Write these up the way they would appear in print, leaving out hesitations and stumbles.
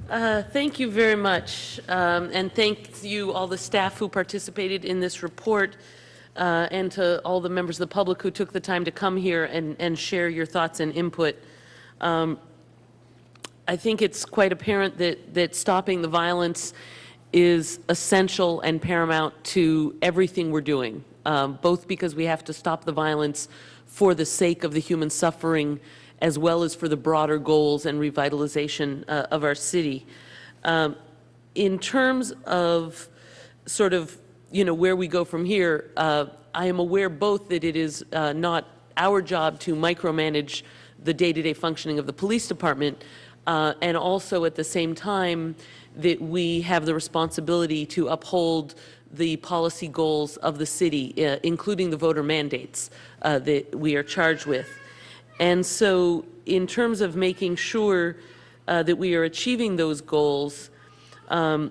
Thank you very much, and thank you, all the staff who participated in this report, and to all the members of the public who took the time to come here and share your thoughts and input. I think it's quite apparent that stopping the violence is essential and paramount to everything we're doing, both because we have to stop the violence for the sake of the human suffering as well as for the broader goals and revitalization of our city. In terms of sort of, where we go from here, I am aware both that it is not our job to micromanage the day-to-day functioning of the police department, and also at the same time that we have the responsibility to uphold the policy goals of the city, including the voter mandates that we are charged with. And so in terms of making sure that we are achieving those goals, I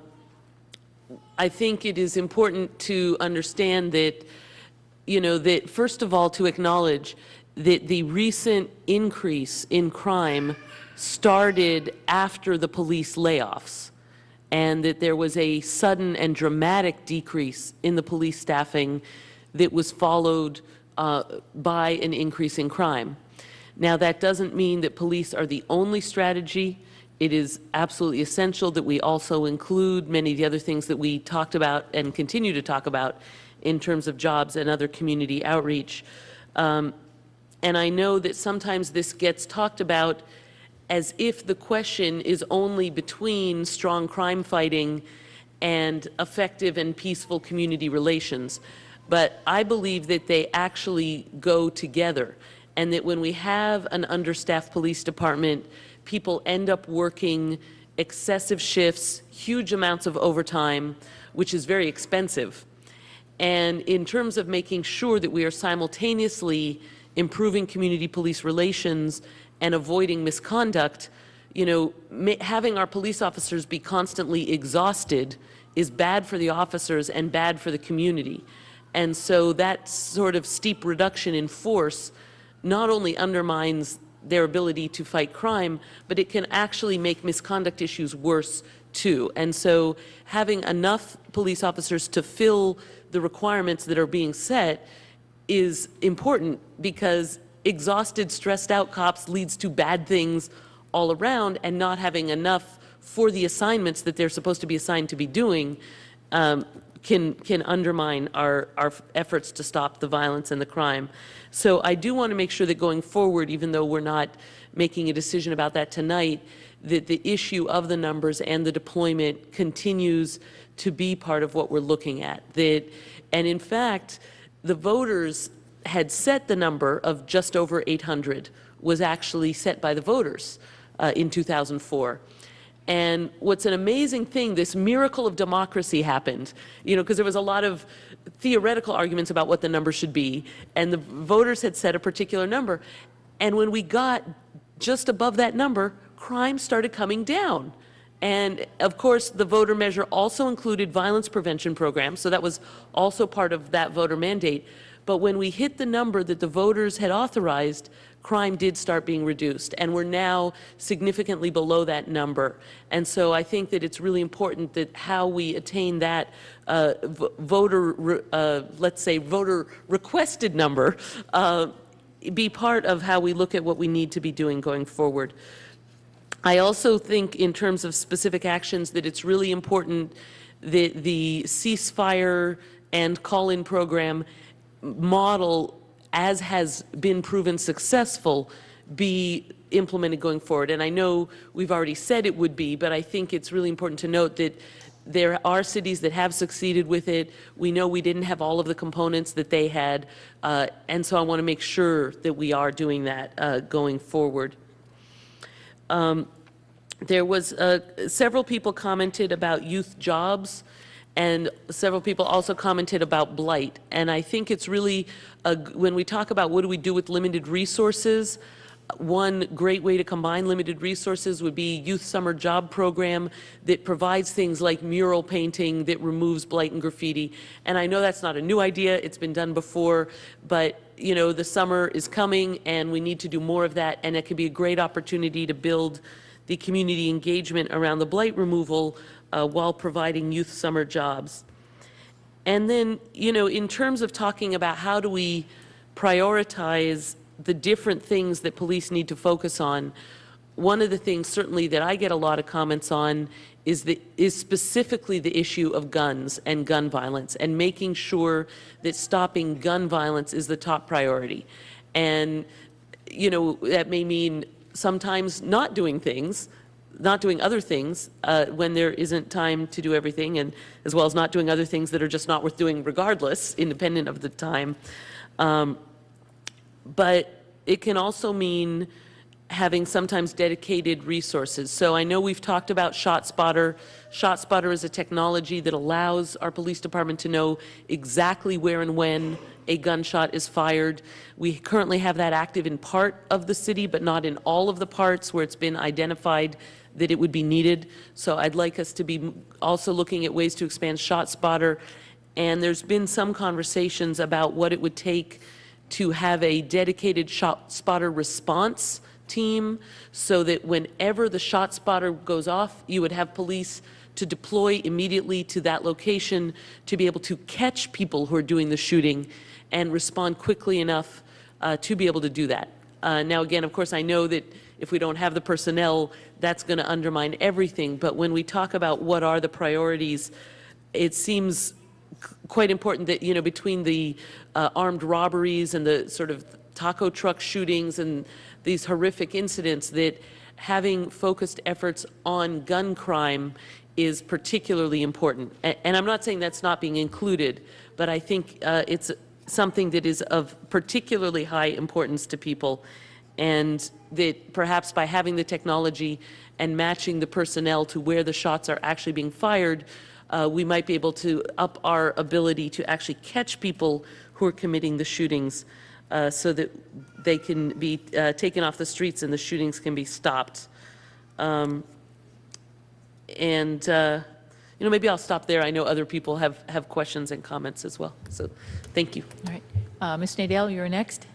think it is important to understand that, that first of all to acknowledge that the recent increase in crime started after the police layoffs, and that there was a sudden and dramatic decrease in the police staffing that was followed by an increase in crime. Now, that doesn't mean that police are the only strategy. It is absolutely essential that we also include many of the other things that we talked about and continue to talk about in terms of jobs and other community outreach. And I know that sometimes this gets talked about as if the question is only between strong crime fighting and effective and peaceful community relations. But I believe that they actually go together, and that when we have an understaffed police department, people end up working excessive shifts, huge amounts of overtime, which is very expensive. And in terms of making sure that we are simultaneously improving community police relations and avoiding misconduct, having our police officers be constantly exhausted is bad for the officers and bad for the community. And so that sort of steep reduction in force not only undermines their ability to fight crime, but it can actually make misconduct issues worse too. And so having enough police officers to fill the requirements that are being set is important, because exhausted, stressed out cops leads to bad things all around, and not having enough for the assignments that they're supposed to be assigned to be doing can undermine our efforts to stop the violence and the crime. So I do want to make sure that going forward, even though we're not making a decision about that tonight, that the issue of the numbers and the deployment continues to be part of what we're looking at. And in fact, the voters had set the number of just over 800 was actually set by the voters in 2004. And what's an amazing thing, this miracle of democracy happened, because there was a lot of theoretical arguments about what the number should be, and the voters had set a particular number. And when we got just above that number, crime started coming down. And of course, the voter measure also included violence prevention programs, so that was also part of that voter mandate. But when we hit the number that the voters had authorized, crime did start being reduced, and we're now significantly below that number. And so I think that it's really important that how we attain that let's say voter requested number, be part of how we look at what we need to be doing going forward. I also think in terms of specific actions that it's really important that the ceasefire and call-in program model, as has been proven successful, be implemented going forward. And I know we've already said it would be, but I think it's really important to note that there are cities that have succeeded with it. We know we didn't have all of the components that they had, and so I want to make sure that we are doing that going forward. There was several people commented about youth jobs, and several people also commented about blight. And I think it's really, when we talk about what do we do with limited resources, one great way to combine limited resources would be youth summer job program that provides things like mural painting that removes blight and graffiti. And I know that's not a new idea, it's been done before, but the summer is coming and we need to do more of that, and it could be a great opportunity to build the community engagement around the blight removal while providing youth summer jobs. And then, you know, in terms of talking about how do we prioritize the different things that police need to focus on, one of the things certainly that I get a lot of comments on is specifically the issue of guns and gun violence, and making sure that stopping gun violence is the top priority. And, you know, that may mean sometimes not doing things, not doing other things when there isn't time to do everything, and as well as not doing other things that are just not worth doing regardless, independent of the time. But it can also mean having sometimes dedicated resources. So I know we've talked about ShotSpotter. ShotSpotter is a technology that allows our police department to know exactly where and when a gunshot is fired. We currently have that active in part of the city, but not in all of the parts where it's been identified that it would be needed. So I'd like us to be also looking at ways to expand ShotSpotter. And there's been some conversations about what it would take to have a dedicated ShotSpotter response team, so that whenever the ShotSpotter goes off, you would have police to deploy immediately to that location to be able to catch people who are doing the shooting and respond quickly enough to be able to do that. Now, again, of course, I know that if we don't have the personnel, that's going to undermine everything. But when we talk about what are the priorities, it seems quite important that, you know, between the armed robberies and the sort of taco truck shootings and these horrific incidents, that having focused efforts on gun crime is particularly important. And I'm not saying that's not being included, but I think it's something that is of particularly high importance to people, and that perhaps by having the technology and matching the personnel to where the shots are actually being fired, we might be able to up our ability to actually catch people who are committing the shootings, so that they can be taken off the streets and the shootings can be stopped. You know, maybe I'll stop there. I know other people have questions and comments as well. So thank you. All right. Ms. Nadell, you're next.